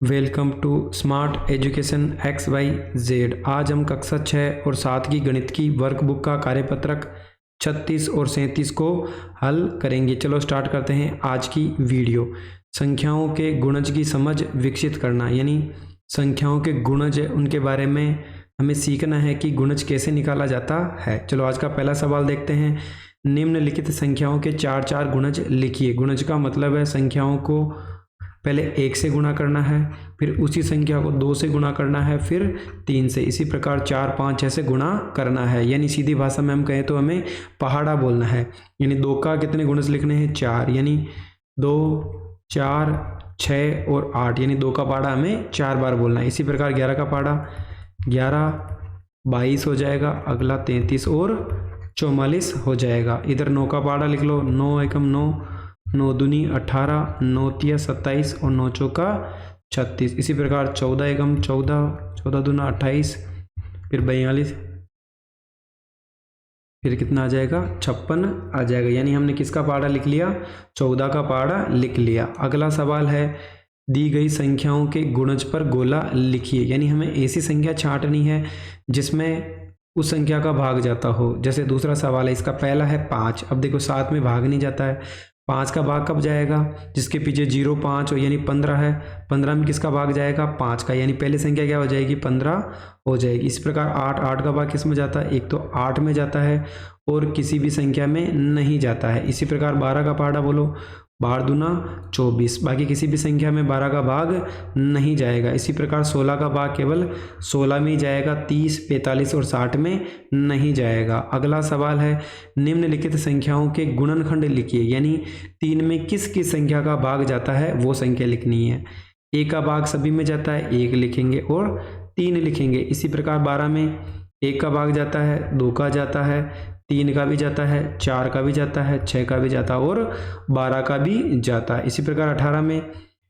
Welcome to smart education X Y Z. आज हम कक्षा 6 और 7 की गणित की वर्कबुक का कार्यपत्रक 36 और 37 को हल करेंगे। चलो स्टार्ट करते हैं आज की वीडियो। संख्याओं के गुणज की समझ विकसित करना, यानी संख्याओं के गुणज उनके बारे में हमें सीखना है कि गुणज कैसे निकाला जाता है। चलो आज का पहला सवाल देखते हैं। निम्नलिखित संख्याओं के चार चार गुणज लिखिए। गुणज का मतलब है संख्याओं को पहले 1 से गुणा करना है, फिर उसी संख्या को 2 से गुणा करना है, फिर 3 से, इसी प्रकार 4, 5, 6 से गुणा करना है। यानी सीधी भाषा में हम कहें तो हमें पहाड़ा बोलना है। यानी 2 का कितने गुणज लिखने हैं? 4, यानी 2, 4, 6 और 8, यानी 2 का पहाड़ा हमें 4 बार बोलना है। इसी प्रकार 11 का पहाड़ा 11, 22 हो जाएगा, अगला 33 और 44 हो जाएगा। इधर 9 का पहाड़ा लिख लो, 9 एकम 9, 9 दूनी 18, 9 तिया 27 और 9 चौका 36। इसी प्रकार 14 एकम 14, 14 दूना 28, फिर 42, फिर कितना आ जाएगा? 56 आ जाएगा। यानी हमने किसका पहाड़ा लिख लिया? 14 का पहाड़ा लिख लिया। अगला सवाल है, दी गई संख्याओं के गुणज पर गोला लिखिए। यानी हमें ऐसी संख्या छांटनी है जिसमें उस संख्या का भाग जाता हो। जैसे दूसरा सवाल है, इसका पहला है 5। अब देखो 7 में भाग नहीं जाता है, 5 का भाग कब जाएगा? जिसके पीछे 0, 5 हो, यानी 15 है। 15 में किसका भाग जाएगा? 5 का, यानी पहली संख्या क्या हो जाएगी? 15 हो जाएगी। इस प्रकार 8 का भाग किस में जाता है? एक तो 8 में जाता है और किसी भी संख्या में नहीं जाता है। इसी प्रकार 12 का पहाड़ा बोलो, 12 दूना 24, बाकी किसी भी संख्या में 12 का भाग नहीं जाएगा। इसी प्रकार 16 का भाग केवल 16 में ही जाएगा, 30, 45 और 60 में नहीं जाएगा। अगला सवाल है, निम्नलिखित संख्याओं के गुणनखंड लिखिए। यानी 3 में किस किस संख्या का भाग जाता है वो संख्या लिखनी है। 1 का भाग सभी में जाता है, 1 लिखेंगे और 3 लिखेंगे। इसी प्रकार 12 में 1 का भाग जाता है, 2 का जाता है, 3 का भी जाता है, 4 का भी जाता है, 6 का भी जाता है और 12 का भी जाता है। इसी प्रकार 18 में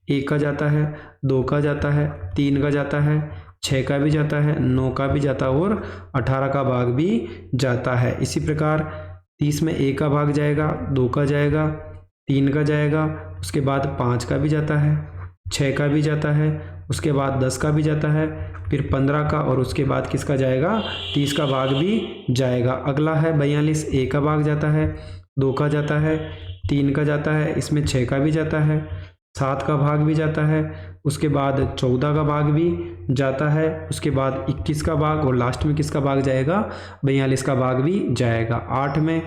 1 का जाता है, 2 का जाता है, 3 का जाता है, 6 का भी जाता है, 9 का भी जाता है और 18 का भाग भी जाता है। इसी प्रकार 30 में 1 का भाग जाएगा, 2 का जाएगा, 3 का जाएगा, उसके बाद 5 का भी जाता है, 6 का भी जाता है, उसके बाद 10 का भी जाता है, फिर 15 का और उसके बाद किसका जाएगा? 30 का भाग भी जाएगा। अगला है 42, 1 का भाग जाता है, 2 का जाता है, 3 का जाता है, इसमें 6 का भी जाता है, 7 का भाग भी जाता है, उसके बाद 14 का भाग भी जाता है, उसके बाद 21 का भाग और लास्ट में किसका भाग जाएगा? 42 का भाग भी जाएगा। 8 में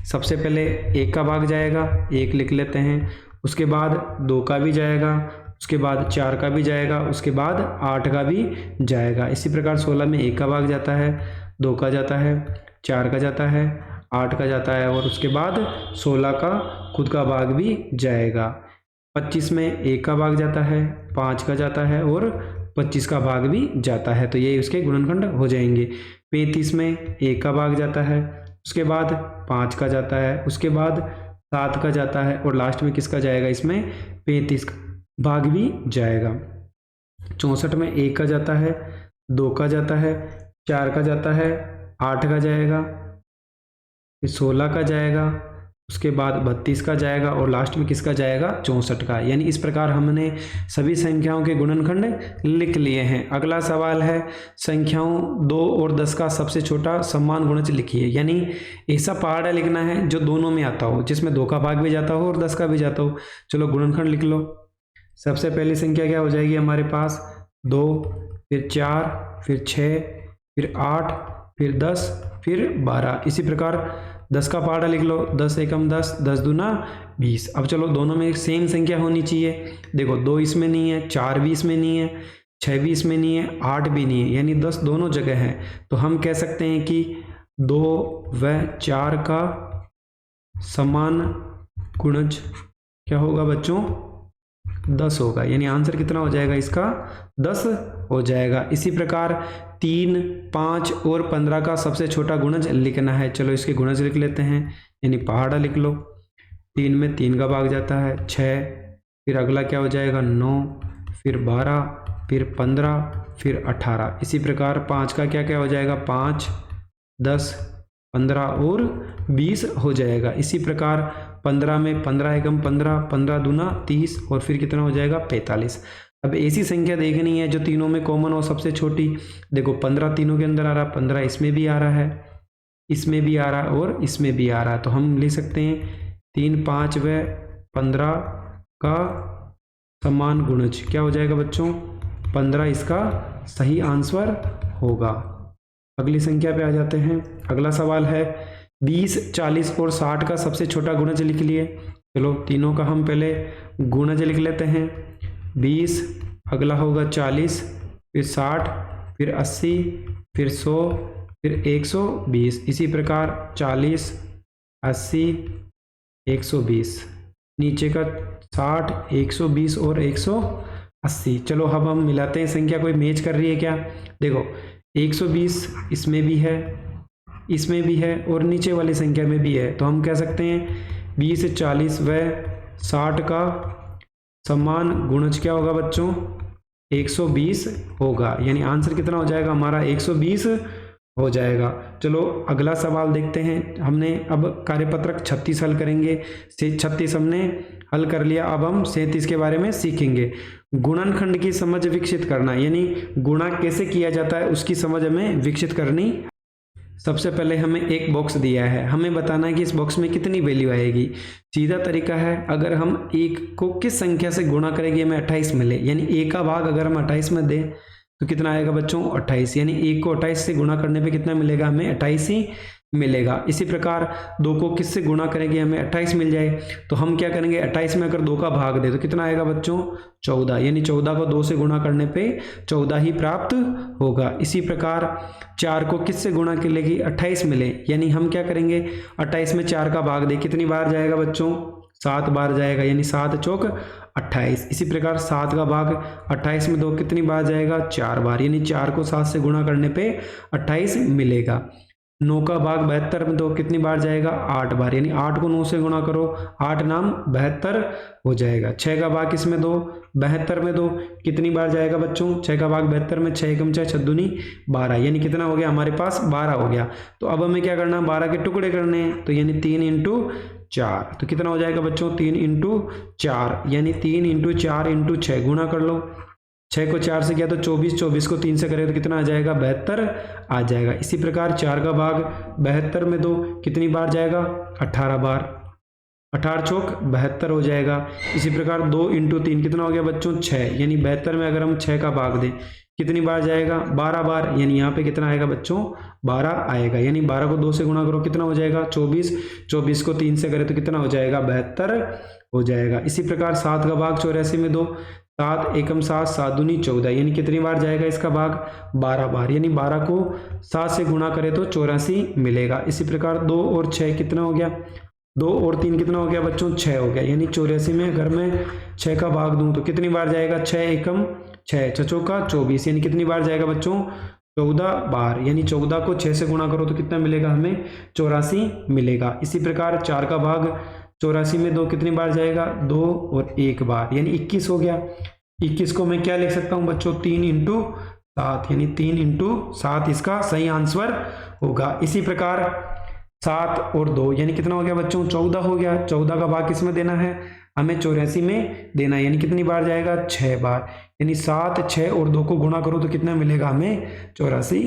सबसे पहले 1 का भाग जाएगा, 1 लिख लेते हैं, उसके बाद 2 का भी जाएगा, उसके बाद 4 का भी जाएगा, उसके बाद 8 का भी जाएगा। इसी प्रकार 16 में 1 का भाग जाता है, 2 का जाता है, 4 का जाता है, 8 का जाता है और उसके बाद 16 का खुद का भाग भी जाएगा। 25 में 1 का भाग जाता है, 5 का जाता है और 25 का भाग भी जाता है। तो ये उसके गुणनखंड हो जाएंगे। 35 में 1 का भाग जाता है, उसके बाद 5 का जाता है, उसके बाद 7 का जाता है और लास्ट में किसका जाएगा? इसमें 35 का भाग भी जाएगा। 64 में 1 का जाता है, 2 का जाता है, 4 का जाता है, 8 का जाएगा, फिर 16 का जाएगा, उसके बाद 32 का जाएगा और लास्ट में किसका जाएगा? 64 का। यानी इस प्रकार हमने सभी संख्याओं के गुणनखंड लिख लिए हैं। अगला सवाल है, संख्याओं 2 और 10 का सबसे छोटा समान गुणज लिखिए। यानी ऐसा पहाड़ा लिखना है जो दोनों में आता हो, जिसमें 2 का भाग भी जाता हो और 10 का भी जाता हो। चलो गुणनखंड लिख लो। सबसे पहली संख्या क्या हो जाएगी हमारे पास? 2, फिर 4, फिर 6, फिर 8, फिर 10, फिर 12। इसी प्रकार 10 का पहाड़ा लिख लो, 10 एकम 10, 10 दूना 20। अब चलो दोनों में एक सेम संख्या होनी चाहिए। देखो 2 इसमें नहीं है, 4 भी इसमें नहीं है, 6 भी इसमें नहीं है, 8 भी नहीं है, यानी 10 दोनों जगह है। तो हम कह सकते हैं कि 2 व 4 का समान गुणज क्या होगा बच्चों? 10 होगा। यानी आंसर कितना हो जाएगा इसका? 10 हो जाएगा। इसी प्रकार 3, 5 और 15 का सबसे छोटा गुणज लिखना है। चलो इसके गुणज लिख लेते हैं, यानी पहाड़ा लिख लो। 3 में 3 का भाग जाता है, 6, फिर अगला क्या हो जाएगा? 9, फिर 12, फिर 15, फिर 18। इसी प्रकार 5 का क्या क्या हो जाएगा? 5, 10, 15 और 20 हो जाएगा। इसी प्रकार 15 में 15 एकम 15, 15 दूना 30 और फिर कितना हो जाएगा? 45। अब ऐसी संख्या देखनी है जो तीनों में कॉमन हो, सबसे छोटी। देखो 15 तीनों के अंदर आ रहा, 15 इसमें भी आ रहा है, इसमें भी आ रहा है और इसमें भी आ रहा है। तो हम लिख सकते हैं 3, 5 व 15 का समान गुणज क्या हो जाएगा बच्चों, 15 इसका सही आंसर होगा। अगली संख्या पे आ जाते हैं। अगला सवाल है 20, 40 और 60 का सबसे छोटा गुणज लिख लिए। चलो तीनों का हम पहले गुणज लिख लेते हैं। 20, अगला होगा 40, फिर 60, फिर 80, फिर 100, फिर 120। इसी प्रकार 40, 80, 120, नीचे का 60, 120 और 180। चलो अब हम मिलाते हैं संख्या, कोई मैच कर रही है क्या। देखो 120 इसमें भी है, इसमें भी है और नीचे वाली संख्या में भी है। तो हम कह सकते हैं 20, 40 व 60 का समान गुणज क्या होगा बच्चों, 120 होगा। यानी आंसर कितना हो जाएगा हमारा, 120 हो जाएगा। चलो अगला सवाल देखते हैं। हमने अब कार्यपत्रक 36 हल करेंगे। 36 हमने हल कर लिया। अब हम 37 के बारे में सीखेंगे। गुणनखंड की समझ विकसित करना, यानी गुणा कैसे किया जाता है उसकी समझ हमें विकसित करनी। सबसे पहले हमें एक बॉक्स दिया है, हमें बताना है कि इस बॉक्स में कितनी वैल्यू आएगी। सीधा तरीका है, अगर हम एक को किस संख्या से गुणा करेंगे हमें 28 मिले, यानी एक का भाग अगर हम 28 में दें तो कितना आएगा बच्चों, 28। यानी एक को 28 से गुणा करने पे कितना मिलेगा, हमें 28 ही मिलेगा। इसी प्रकार 2 को किस से गुणा करेंगे हमें 28 मिल जाए, तो हम क्या करेंगे, 28 में अगर 2 का भाग दे तो कितना आएगा बच्चों, 14। यानी 14 को 2 से गुणा करने पे 14 ही प्राप्त होगा। इसी प्रकार 4 को किस से गुणा करेंगे, 28 मिले, यानी हम क्या करेंगे, 28 में 4 का भाग दे, कितनी बार जाएगा बच्चों, 7 बार जाएगा, यानी 7 चौक 28। इसी प्रकार 7 का भाग 28 में 2 कितनी बार जाएगा, 4 बार, यानी 4 को 7 से गुणा करने पे 28 मिलेगा। 9 का भाग 72 में 2 कितनी बार जाएगा, 8 बार, यानी 8 को 9 से गुणा करो, 8 नाम 72 हो जाएगा। 6 का भाग किसमें 2, 72 में 2 कितनी बार जाएगा बच्चों, 6 का भाग 72 में 6 एकम 6 6 दूनी 12, यानी कितना हो गया हमारे पास 12 हो गया। तो अब हमें क्या करना है, 12 के टुकड़े करने हैं, तो यानी 3 × 4, तो कितना हो जाएगा बच्चों, 3 × 4, यानी 3 × 4 × 6 गुणा कर लो। 6 को 4 से किया तो 24, 24 को 3 से करें तो कितना आ जाएगा, 72 आ जाएगा। इसी प्रकार 4 का भाग 72 में 2 कितनी बार जाएगा, 18 बार, 18 चौक 72 हो जाएगा। इसी प्रकार 2 × 3 कितना हो गया बच्चों, 6, यानी 72 में अगर हम 6 का भाग दें कितनी बार जाएगा, 12 बार, यानी यहाँ पे कितना आएगा बच्चों, 12 आएगा। यानी 12 को 2 से गुणा करो कितना हो जाएगा, 24, 24 को 3 से करें तो कितना हो जाएगा, 72 हो जाएगा। इसी प्रकार 7 का भाग 84 में 2, 7 एकम 7 7 दूनी 14, यानी कितनी बार जाएगा इसका भाग, 12 बार, यानी 12 को 7 से गुणा करें तो 84 मिलेगा। इसी प्रकार 2 और 6 कितना हो गया, 2 और 3 कितना हो गया बच्चों, 6 हो गया, यानी 84 में अगर मैं 6 का भाग दूं तो कितनी बार जाएगा, 6 एकम 6 छचों का 24, यानी कितनी बार जाएगा बच्चों, 14 बार, यानी 14 को 6 से गुणा करो तो कितना मिलेगा हमें, 84 मिलेगा। इसी प्रकार 4 का भाग 84 में 2 कितनी बार जाएगा, 2 और 1 बार, यानी 21 हो गया। 21 को मैं क्या लिख सकता हूँ बच्चों, 3 × 7, यानी 3 × 7 इसका सही आंसर होगा। इसी प्रकार 7 और 2 यानी कितना हो गया बच्चों, 14 हो गया। 14 का भाग किस में देना है, हमें 84 में देना है, यानी कितनी बार जाएगा, 6 बार, यानी 7, 6 और 2 को गुणा करो तो कितना मिलेगा हमें, 84।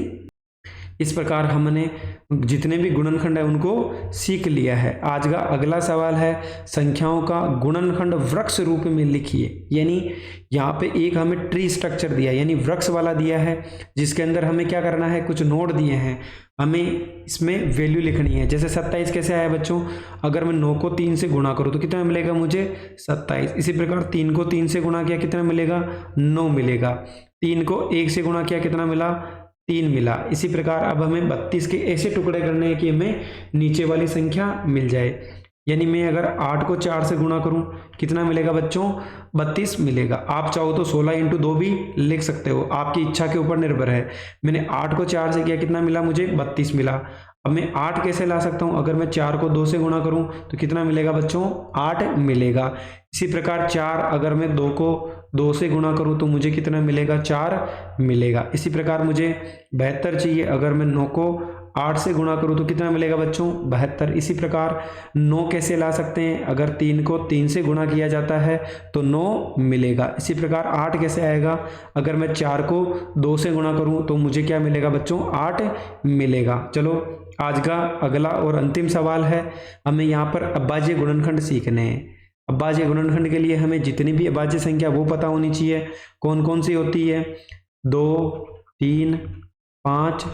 इस प्रकार हमने जितने भी गुणनखंड है उनको सीख लिया है। आज का अगला सवाल है संख्याओं का गुणनखंड वृक्ष रूप में लिखिए। यानी यहाँ पे एक हमें ट्री स्ट्रक्चर दिया है, यानी वृक्ष वाला दिया है, जिसके अंदर हमें क्या करना है, कुछ नोट दिए हैं, हमें इसमें वैल्यू लिखनी है। जैसे 27 कैसे आया बच्चों, अगर मैं 9 को 3 से गुणा करूँ तो कितना मिलेगा मुझे, 27। इसी प्रकार 3 को 3 से गुणा किया कितना मिलेगा, 9 मिलेगा। 3 को 1 से गुणा किया कितना मिला, 3 मिला। इसी प्रकार अब हमें 32 के ऐसे टुकड़े करने हैं कि हमें नीचे वाली संख्या मिल जाए। यानी मैं अगर 8 को 4 से गुणा करूं कितना मिलेगा बच्चों, 32 मिलेगा। आप चाहो तो 16 × 2 भी लिख सकते हो, आपकी इच्छा के ऊपर निर्भर है। मैंने 8 को 4 से किया कितना मिला मुझे, 32 मिला। अब मैं 8 कैसे ला सकता हूं, अगर मैं 4 को 2 से गुणा करूं तो कितना मिलेगा बच्चों, 8 मिलेगा। इसी प्रकार 4 अगर मैं 2 को 2 से गुणा करूं तो मुझे कितना मिलेगा, 4 मिलेगा। इसी प्रकार मुझे 72 चाहिए, अगर मैं 9 को 8 से गुणा करूँ तो कितना मिलेगा बच्चों 72। इसी प्रकार 9 कैसे ला सकते हैं, अगर 3 को 3 से गुणा किया जाता है तो 9 मिलेगा। इसी प्रकार 8 कैसे आएगा, अगर मैं 4 को 2 से गुणा करूँ तो मुझे क्या मिलेगा बच्चों 8 मिलेगा। चलो आज का अगला और अंतिम सवाल है, हमें यहाँ पर अभाज्य गुणनखंड सीखने हैं। अभाज्य गुणनखंड के लिए हमें जितनी भी अभाज्य संख्या वो पता होनी चाहिए। कौन कौन सी होती है, 2, 3, 5,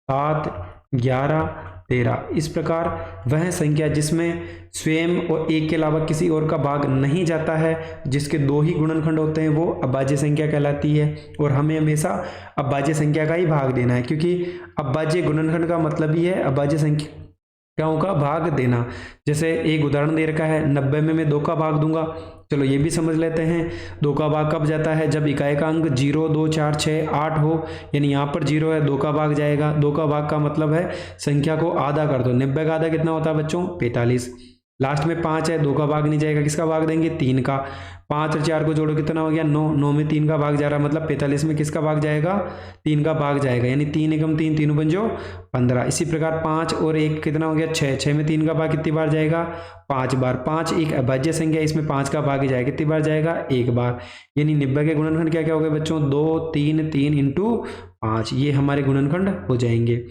7, 11, 13। इस प्रकार वह संख्या जिसमें स्वयं और एक के अलावा किसी और का भाग नहीं जाता है, जिसके 2 ही गुणनखंड होते हैं, वो अभाज्य संख्या कहलाती है। और हमें हमेशा अभाज्य संख्या का ही भाग देना है, क्योंकि अभाज्य गुणनखंड का मतलब ही है अभाज्य संख्याओं का भाग देना। जैसे एक उदाहरण दे रखा है, 90 में मैं 2 का भाग दूंगा। चलो ये भी समझ लेते हैं, 2 का भाग कब जाता है, जब इकाई का अंक 0, 2, 4, 6, 8 हो। यानी यहाँ पर 0 है, 2 का भाग जाएगा। 2 का भाग का मतलब है संख्या को आधा कर दो। 90 का आधा कितना होता है बच्चों 45। लास्ट में 5 है, 2 का भाग नहीं जाएगा, किसका भाग देंगे 3 का। 5 और 4 को जोड़ो कितना हो गया 9, 9 में 3 का भाग जा रहा है, मतलब 45 में किसका भाग जाएगा 3 का भाग जाएगा। यानी 3 एकम 3, 3 पंजो 15। इसी प्रकार 5 और 1 कितना हो गया 6, 6 में 3 का भाग कितनी बार जाएगा 5 बार। 5 एक अभाज्य संख्या, इसमें 5 का भाग ही जाएगा, कितनी बार जाएगा 1 बार। यानी 90 के गुणनखंड क्या क्या हो गए बच्चों 2, 3, 3 इंटू 5, ये हमारे गुणनखंड हो जाएंगे।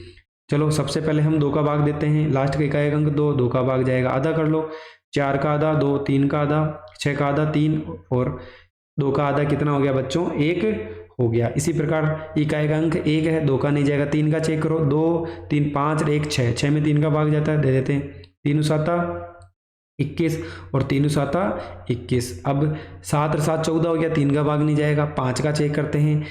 चलो सबसे पहले हम 2 का भाग देते हैं, लास्ट का इकाई अंक 2, 2 का भाग जाएगा, आधा कर लो। 4 का आधा 2, 3 का आधा, 6 का आधा 3 और 2 का आधा कितना हो गया बच्चों 1 हो गया। इसी प्रकार इकाई का अंक 1 है, 2 का नहीं जाएगा, 3 का चेक करो 2, 3, 5 और 1 6, 6 में 3 का भाग जाता है, दे देते हैं 3 7 21 और 3 7 21। अब 7 और 7 14 हो गया, 3 का भाग नहीं जाएगा। 5 का चेक करते हैं,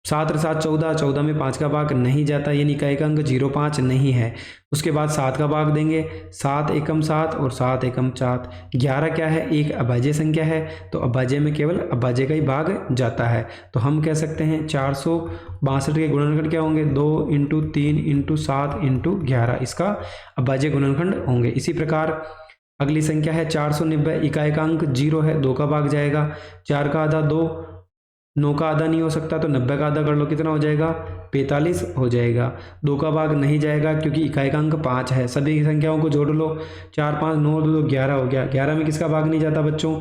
7 और 7 14, 14 में 5 का भाग नहीं जाता, यानी इकाई का अंक 0,5 नहीं है। उसके बाद 7 का भाग देंगे, 7 एकम 7 और 7 एकम 7। 11 क्या है, एक अभाज्य संख्या है, तो अभाज्य में केवल अभाज्य का ही भाग जाता है। तो हम कह सकते हैं 462 के गुणनखंड क्या होंगे 2 इंटू 3 इंटू 7 इंटू 11, इसका अभाज्य गुणनखंड होंगे। इसी प्रकार अगली संख्या है 490, इकाई का अंक 0 है, 2 का भाग जाएगा। 4 का आधा 2, 9 का आधा नहीं हो सकता, तो 90 का आधा कर लो, कितना हो जाएगा 45 हो जाएगा। 2 का भाग नहीं जाएगा क्योंकि इकाई का अंक 5 है। सभी संख्याओं को जोड़ लो, 4, 5, 9, 2, 11 हो गया। 11 में किसका भाग नहीं जाता बच्चों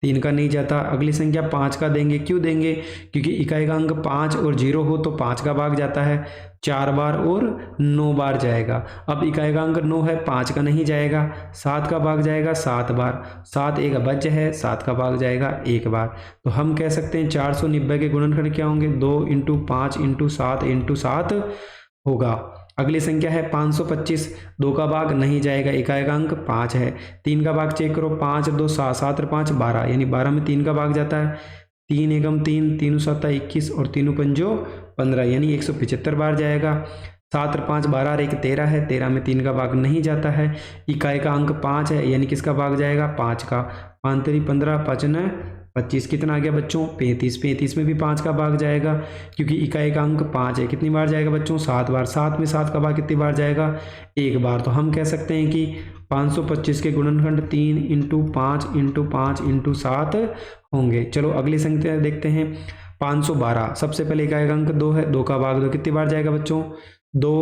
3 का नहीं जाता। अगली संख्या 5 का देंगे, क्यों देंगे, क्योंकि इकाई का अंक 5 और 0 हो तो 5 का भाग जाता है 4 बार और 9 बार जाएगा। अब इकाई का अंक 9 है, 5 का नहीं जाएगा, 7 का भाग जाएगा 7 बार। 7 एक अभाज्य है, 7 का भाग जाएगा 1 बार। तो हम कह सकते हैं 490 के गुणनखंड क्या होंगे 2 इंटू 5 इंटू 7 इंटू 7 होगा। अगली संख्या है 525, 2 का भाग नहीं जाएगा, इकाई का अंक 5 है। 3 का भाग चेक करो, 5 2 7, 7 और 5 12, यानी 12 में 3 का भाग जाता है। 3 एकम 3, 3 7 21 और 3 पंजो 15, यानी 175 बार जाएगा। 7 और 5 12 और 1 13 है, 13 में 3 का भाग नहीं जाता है। इकाई का अंक 5 है, यानी किसका भाग जाएगा 5 का। 5 3 15, 5 9 25, कितना आ गया बच्चों 35। 35 में भी 5 का भाग जाएगा क्योंकि इकाई का अंक 5 है। कितनी बार जाएगा बच्चों 7 बार। 7 में 7 का भाग कितनी बार जाएगा 1 बार। तो हम कह सकते हैं कि 525 के गुणनखंड 3 इंटू 5 इंटू 5 इंटू 7 होंगे। चलो अगली संख्या देखते हैं 512। सबसे पहले इकाई का अंक 2 है, 2 का भाग दो, कितनी बार जाएगा बच्चों 2।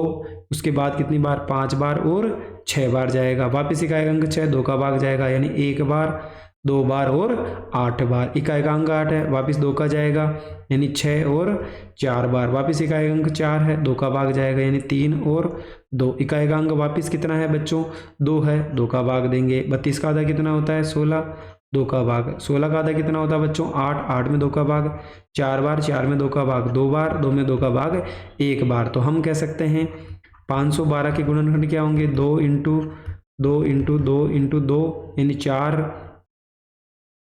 उसके बाद कितनी बार 5 बार और 6 बार जाएगा। वापस इकाई का अंक 6, 2 का भाग जाएगा, यानी 1 बार 2 बार और 8 बार। इकाई का अंक 8 है, वापस 2 का जाएगा, यानी 6 और 4 बार। वापस इकाई का अंक 4 है, 2 का भाग जाएगा, यानी 3 और 2। इकाई का अंक वापस कितना है बच्चों 2 है, 2 का भाग देंगे। 32 का आधा कितना होता है 16, 2 का भाग। 16 का आधा कितना होता है बच्चों 8, 8 में 2 का भाग 4 बार, 4 में 2 का भाग 2 बार, 2 में 2 का भाग 1 बार। तो हम कह सकते हैं 512 के गुणनखंड क्या होंगे 2 इंटू 2 इंटू 2 इंटू 2, यानी 4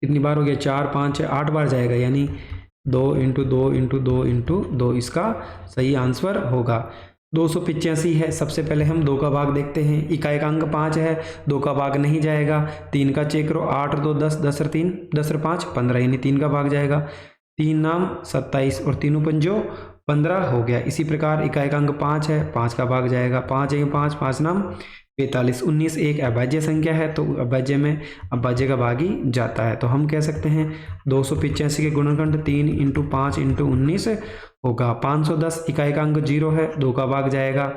कितनी बार हो गया 4 5 6 8 बार जाएगा, यानी 2 इंटू 2 इंटू 2 इंटू 2, इसका सही आंसर होगा। 285 है, सबसे पहले हम 2 का भाग देखते हैं। इकाई का अंक 5 है, 2 का भाग नहीं जाएगा। 3 का चेक करो, 8 और 2 10, 10 और 3 10 और 5 15, यानी 3 का भाग जाएगा। 3 नाम 27 और 3 पंजो 15 हो गया। इसी प्रकार इकाई का अंक 5 है, 5 का भाग जाएगा। 5 1 5, 5 नाम 45। 19 एक अभाज्य संख्या है, तो अभाज्य में अभाज्य का भाग ही जाता है। तो हम कह सकते हैं 285 के गुणनखंड 3 इंटू 5 इंटू 19 होगा। 510 इकाई का अंक 0 है, 2 का भाग जाएगा।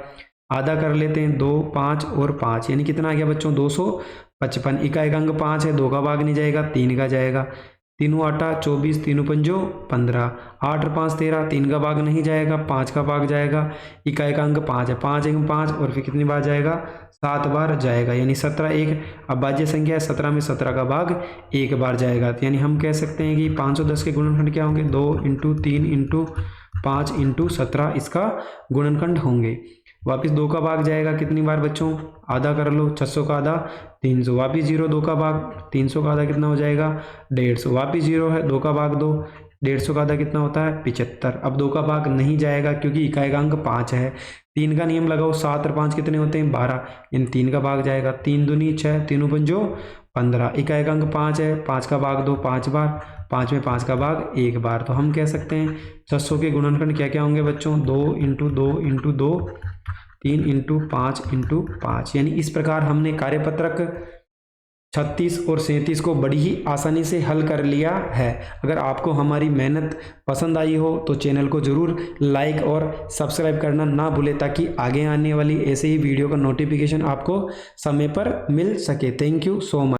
आधा कर लेते हैं, 2, 5 और 5 यानी कितना आ गया बच्चों 255। इकाई अंक 5 है, 2 का भाग नहीं जाएगा, 3 का जाएगा। तीनों आटा 24, तीनों पंजो 15, 8 और 5 13, 3 का भाग नहीं जाएगा, 5 का भाग जाएगा। इकाई का अंक 5 है, 5 एक 5 और फिर कितनी बार जाएगा 7 बार जाएगा, यानी 17 एक अभाज्य संख्या है, 17 में 17 का भाग 1 बार जाएगा। यानी हम कह सकते हैं कि 510 के गुणनखंड क्या होंगे 2 × 3 × 5 × 17 इसका गुणनखंड होंगे। वापिस 2 का भाग जाएगा कितनी बार बच्चों, आधा कर लो, 600 का आधा 300, वापिस 0, 2 का भाग, 300 का आधा कितना हो जाएगा 150, वापिस 0 है, 2 का भाग 2, 150 का आधा कितना होता है 75। अब 2 का भाग नहीं जाएगा क्योंकि इकाई का अंक 5 है। 3 का नियम लगाओ, 7 और 5 कितने होते हैं 12, इन 3 का भाग जाएगा, 3 दूनी 6, तीनों पंजो 15, इकाई का अंक 5 है, 5 का भाग दो 5 बार, 5 में 5 का भाग 1 बार। तो हम कह सकते हैं 600 के गुणनखंड क्या क्या होंगे बच्चों 2 × 2 × 2, 3 × 5 × 5। यानी इस प्रकार हमने कार्यपत्रक 36 और 37 को बड़ी ही आसानी से हल कर लिया है। अगर आपको हमारी मेहनत पसंद आई हो तो चैनल को ज़रूर लाइक और सब्सक्राइब करना ना भूलें, ताकि आगे आने वाली ऐसे ही वीडियो का नोटिफिकेशन आपको समय पर मिल सके। Thank you so much.